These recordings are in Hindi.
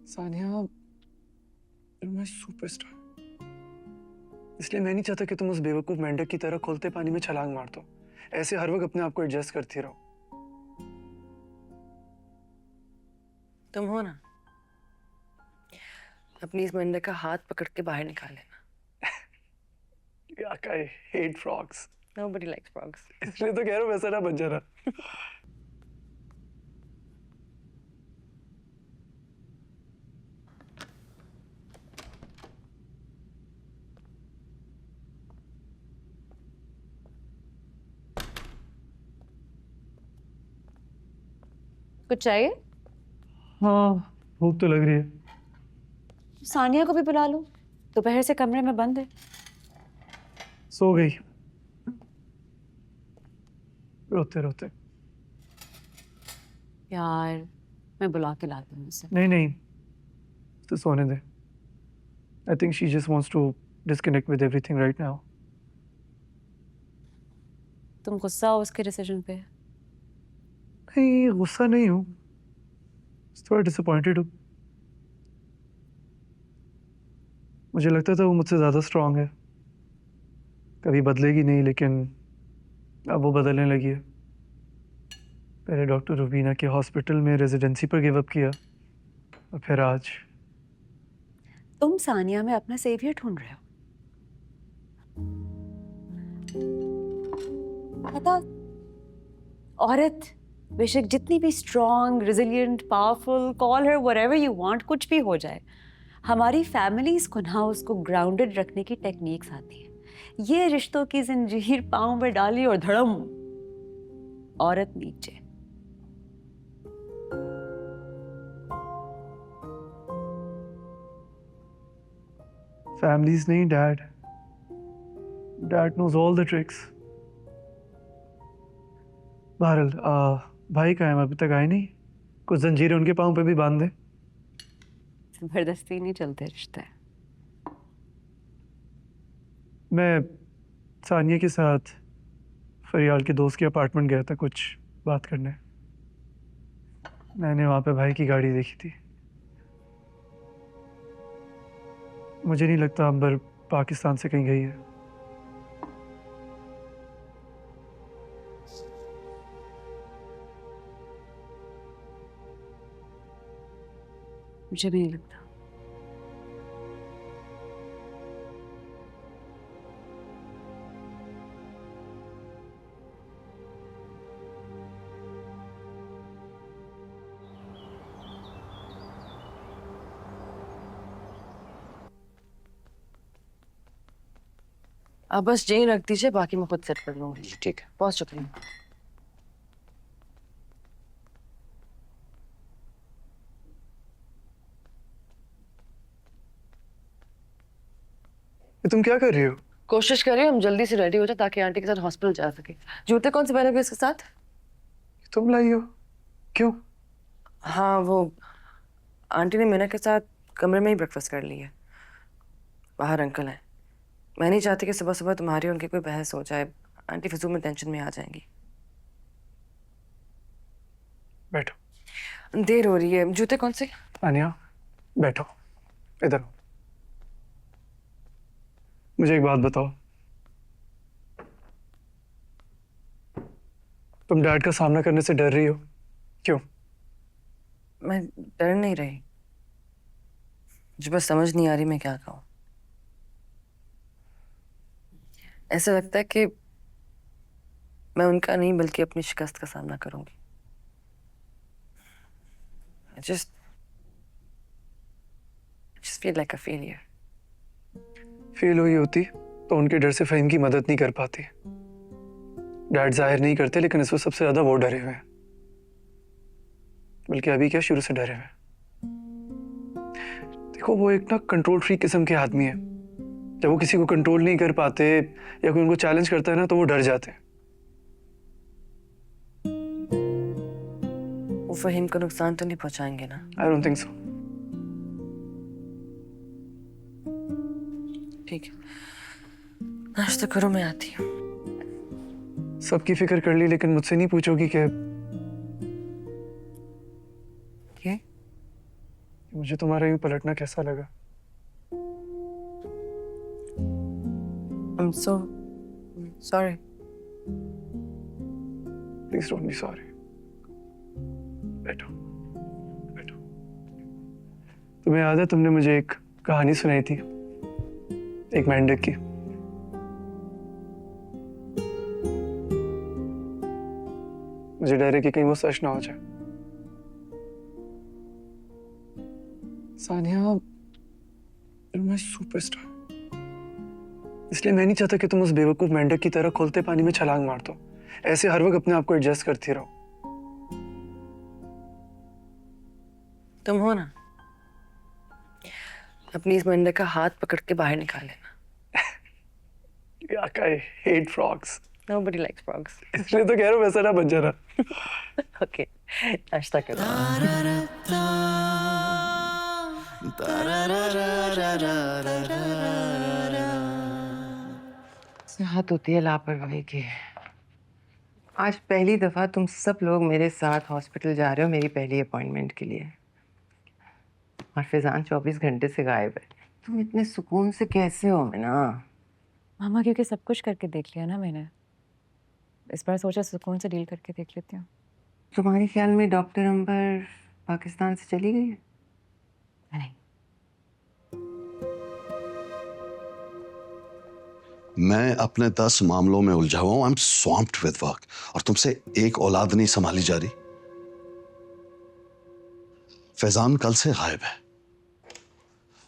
सानिया, मैं सुपरस्टार, इसलिए मैं नहीं चाहता कि तुम उस बेवकूफ मेंढक की तरह खोलते पानी में छलांग मार दो। ऐसे हर वक्त अपने आप को एडजस्ट करती रहो। तुम हो ना, अपनी इस मंडे का हाथ पकड़ के बाहर निकाल लेना। आई hate frogs. Nobody likes frogs. इसलिए तो कह रहा हूँ वैसा ना बन जाना। कुछ चाहिए? हाँ, भूख तो लग रही है। सानिया को भी बुला लो, दोपहर से कमरे में बंद है। सो गई रोते रोते। यार, मैं बुला के लाती हूँ उसे। नहीं नहीं, तो सोने दे। I think she just wants to disconnect with everything right now. तुम गुस्सा हो उसके डिसीजन पे? नहीं, गुस्सा नहीं हूँ, थोड़ा डिसअपॉइंटेड हूँ। मुझे लगता था वो मुझसे ज़्यादा स्ट्रांग है, कभी बदलेगी नहीं, लेकिन अब वो बदलने लगी है। पहले डॉक्टर रुबीना के हॉस्पिटल में रेजिडेंसी पर गिव अप किया, और फिर आज। तुम सानिया में अपना सेवियर ढूंढ रहे हो। पता, औरत बेशक जितनी भी strong, resilient, powerful, call her whatever you want, कुछ भी हो जाए, हमारी फैमिलीज को ना उसको ग्राउंडेड रखने की टेक्निक्स आती हैं। ये रिश्तों की जंजीर पांव में डाली और धड़म, औरत नीचे। फैमिलीज नहीं, dad. Dad knows all the tricks. बहरहाल, भाई कहाँ है? अभी तक आए नहीं। कुछ जंजीरें उनके पाँव पे भी बांध दे। जबरदस्ती नहीं चलते रिश्ते। मैं सानिया के साथ फरियाल के दोस्त के अपार्टमेंट गया था कुछ बात करने। मैंने वहाँ पे भाई की गाड़ी देखी थी। मुझे नहीं लगता अंबर पाकिस्तान से कहीं गई है। मुझे भी नहीं लगता। अब बस यही रख दीजिए, बाकी मैं खुद सेट कर लूंगी। ठीक है। बहुत शुक्रिया। ये तुम क्या कर रही हो? कोशिश करिए हम जल्दी से रेडी हो जाए ताकि आंटी के साथ हॉस्पिटल जा सके। जूते कौन से पहनोगे इसके साथ? तुम लाई हो? क्यों? हाँ, वो आंटी ने मीना के साथ कमरे में ही ब्रेकफास्ट कर लिया है। बाहर अंकल हैं। मैं नहीं चाहती कि सुबह सुबह तुम्हारी उनकी कोई बहस हो जाए। आंटी फिजूल में टेंशन में आ जाएंगी। बैठो। देर हो रही है। जूते कौन से? आनिया, बैठो, इधर आओ। मुझे एक बात बताओ, तुम डैड का सामना करने से डर रही हो? क्यों? मैं डर नहीं रही, मुझे बस समझ नहीं आ रही मैं क्या कहूँ। ऐसा लगता है कि मैं उनका नहीं बल्कि अपनी शिकस्त का सामना करूंगी। I just feel like a failure. Fail हुई होती तो उनके डर से फहीम की मदद नहीं कर पाती। डैड जाहिर नहीं करते, लेकिन इस वक्त सबसे ज्यादा वो डरे हुए हैं। बल्कि अभी क्या, शुरू से डरे हुए हैं। देखो, वो एक ना कंट्रोल फ्री किस्म के आदमी है। जब वो किसी को कंट्रोल नहीं कर पाते या कोई उनको चैलेंज करता है ना, तो वो डर जाते हैं। वो फहीम को नुकसान तो नहीं पहुंचाएंगे ना? I don't think so. ठीक है, नाश्ता करो, मैं आती हूँ। सबकी फिक्र कर ली, लेकिन मुझसे नहीं पूछोगी कि मुझे तुम्हारा यूं पलटना कैसा लगा? I'm so sorry. Please don't be sorry. बैठो बैठो। तुम्हें याद है तुमने मुझे एक कहानी सुनाई थी, एक मेंढक की? मुझे डर है कि कहीं वो सच ना हो जाए। सानिया, मैं सुपरस्टार, इसलिए मैं नहीं चाहता कि तुम उस बेवकूफ मेंढक की तरह खुलते पानी में छलांग मार दो। ऐसे हर वक्त अपने आप को एडजस्ट करती रहो। तुम हो ना, अपनी इस मेंढक का हाथ पकड़ के बाहर निकाल लेना। Yuck, I hate frogs. Nobody likes frogs. इसलिए तो कह रहा हूँ वैसा ना बन जाना। Okay, नाश्ता करो। हाथ होती है लापरवाही की। आज पहली दफा तुम सब लोग मेरे साथ हॉस्पिटल जा रहे हो मेरी पहली अपॉइंटमेंट के लिए, और फैजान 24 घंटे से गायब है। तुम इतने सुकून से कैसे हो मीना? मामा क्योंकि सब कुछ करके देख लिया ना मैंने, इस बार सोचा सुकून से डील करके देख लेती हूँ। तुम्हारे ख्याल में डॉक्टर अंबर पाकिस्तान से चली गई है? नहीं, मैं अपने 10 मामलों में उलझा हुआ हूं। आई एम स्वैम्प्ड विद वर्क, और तुमसे एक औलाद नहीं संभाली जा रही। फैजान कल से गायब है,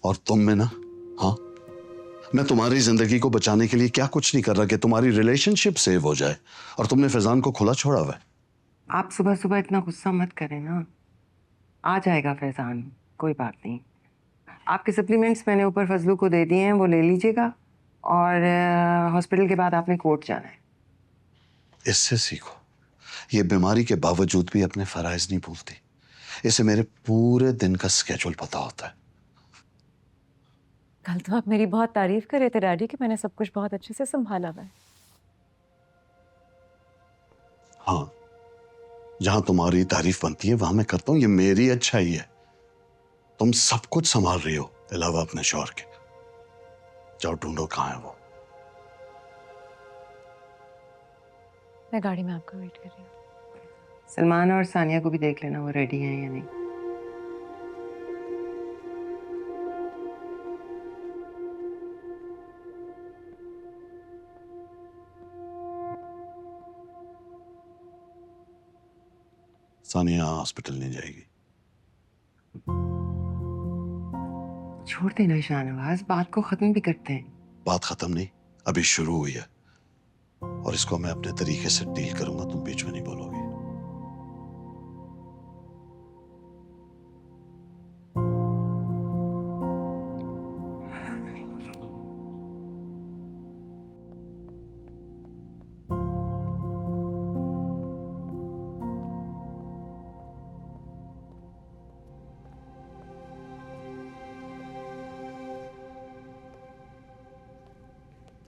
और तुम में ना, हाँ, मैं तुम्हारी जिंदगी को बचाने के लिए क्या कुछ नहीं कर रहा कि तुम्हारी रिलेशनशिप सेव हो जाए, और तुमने फैजान को खुला छोड़ा हुआ है। आप सुबह सुबह इतना गुस्सा मत करें ना, आ जाएगा फैजान, कोई बात नहीं। आपके सप्लीमेंट्स मैंने ऊपर फजलू को दे दिए हैं, वो ले लीजिएगा, और हॉस्पिटल के बाद आपने कोर्ट जाना है। इससे सीखो, ये बीमारी के बावजूद भी अपने फराइज नहीं भूलती। इसे मेरे पूरे दिन का स्केड्यूल पता होता है। कल तो आप मेरी बहुत तारीफ कर रहे थे डैडी कि मैंने सब कुछ बहुत अच्छे से संभाला हुआ है। हाँ, जहां तुम्हारी तारीफ बनती है वहां मैं करता हूं। ये मेरी अच्छाई है। तुम सब कुछ संभाल रही हो अलावा अपने शौहर के। जाओ ढूंढो कहां है वो। मैं गाड़ी में आपका वेट कर रही हूँ। सलमान और सानिया को भी देख लेना वो रेडी हैं या नहीं। सानिया हॉस्पिटल नहीं जाएगी। छोड़ देना शाहनवाज, बात को खत्म भी करते हैं। बात खत्म नहीं, अभी शुरू हुई है, और इसको मैं अपने तरीके से डील करूंगा। तुम बीच में नहीं बोलोगे।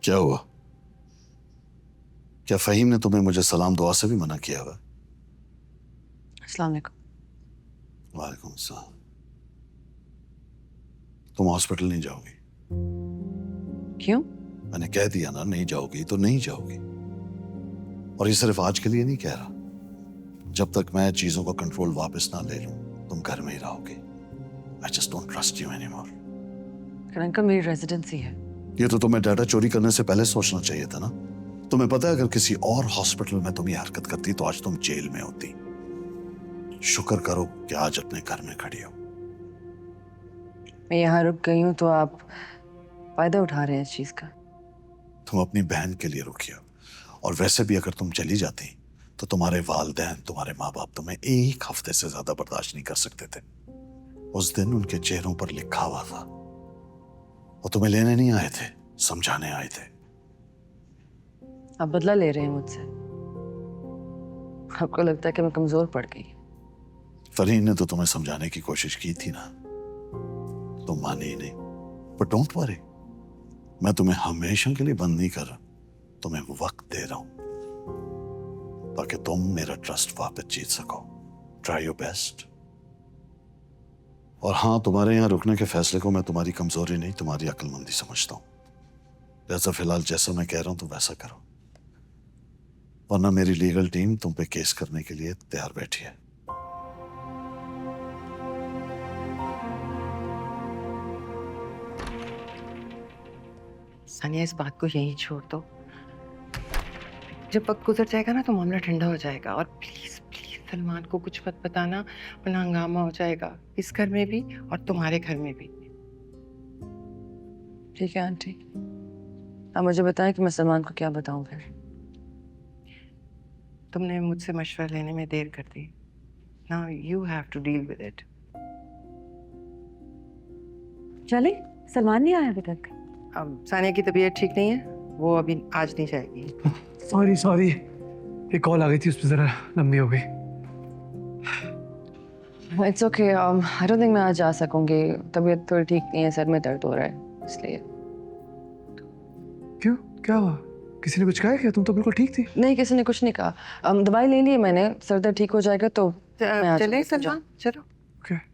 क्या हुआ? क्या फहीम ने तुम्हें मुझे सलाम दुआ से भी मना किया हुआ? अस्सलाम वालेकुम। वालेकुम अस्सलाम। तुम हॉस्पिटल नहीं जाओगी। क्यों? मैंने कह दिया ना, नहीं जाओगी तो नहीं जाओगी। और ये सिर्फ आज के लिए नहीं कह रहा। जब तक मैं चीजों का कंट्रोल वापस ना ले लूं, तुम घर में ही रहोगे। I just don't trust you anymore. Uncle मेरी रेजिडेंसी है। ये तो तुम्हें डाटा चोरी करने से पहले सोचना चाहिए था ना। तुम्हें पता है अगर किसी और हॉस्पिटल में तुम ये हरकत करती तो आज तुम जेल में होती। शुक्र करो कि आज अपने घर में खड़ी हो। मैं यहाँ रुक गई हूँ तो आप फायदा उठा रहे हैं इस चीज का। तुम अपनी बहन के लिए रुकी हो, और वैसे भी अगर तुम चली जाती तो तुम्हारे वालिदैन, तुम्हारे माँ बाप तुम्हें एक हफ्ते से ज्यादा बर्दाश्त नहीं कर सकते थे। उस दिन उनके चेहरों पर लिखा हुआ था। वो तुम्हें लेने नहीं आए थे, समझाने आए थे। आप बदला ले रहे हैं मुझसे। आपको लगता है कि मैं कमजोर पड़ गई? फरीन ने तो तुम्हें समझाने की कोशिश की थी ना, तुम माने ही नहीं। पर डोंट वरी, मैं तुम्हें हमेशा के लिए बंद नहीं कर रहा। तुम्हें वक्त दे रहा हूं ताकि तुम मेरा ट्रस्ट वापस जीत सको। Try your best. और हाँ, तुम्हारे यहाँ रुकने के फैसले को मैं तुम्हारी कमजोरी नहीं, तुम्हारी अक्लमंदी समझता हूँ। जैसा फिलहाल जैसा मैं कह रहा हूँ तुम वैसा करो, वरना मेरी लीगल टीम तुम पे केस करने के लिए तैयार बैठी है। सानिया, इस बात को यहीं छोड़ दो। जब वक्त गुजर जाएगा ना तो मामला ठंडा हो जाएगा। और प्लीज प्लीज सलमान को कुछ मत बताना, वरना हंगामा हो जाएगा इस घर में भी और तुम्हारे घर में भी। ठीक है आंटी, अब मुझे बताएं कि मैं सलमान को क्या बताऊं फिर। तुमने मुझसे मशवरा लेने में देर कर दी। Now you have to deal with it. चले, सलमान नहीं आया अभी तक। अब सानिया की तबीयत ठीक नहीं है, वो अभी आज नहीं जाएगी। सॉरी सॉरी, एक कॉल आ गई थी, उस पर ज़रा लंबी हो गई। It's okay, I don't think मैं आज जा सकूंगी। तबीयत थोड़ी ठीक नहीं है, सर में दर्द हो रहा है इसलिए। क्यों, क्या हुआ? किसी ने कुछ कहा क्या? तुम तो बिल्कुल ठीक थी। नहीं, किसी ने कुछ नहीं कहा। दवाई ले ली है मैंने, सर दर्द ठीक हो जाएगा तो चले सलमान, चलो। ओके।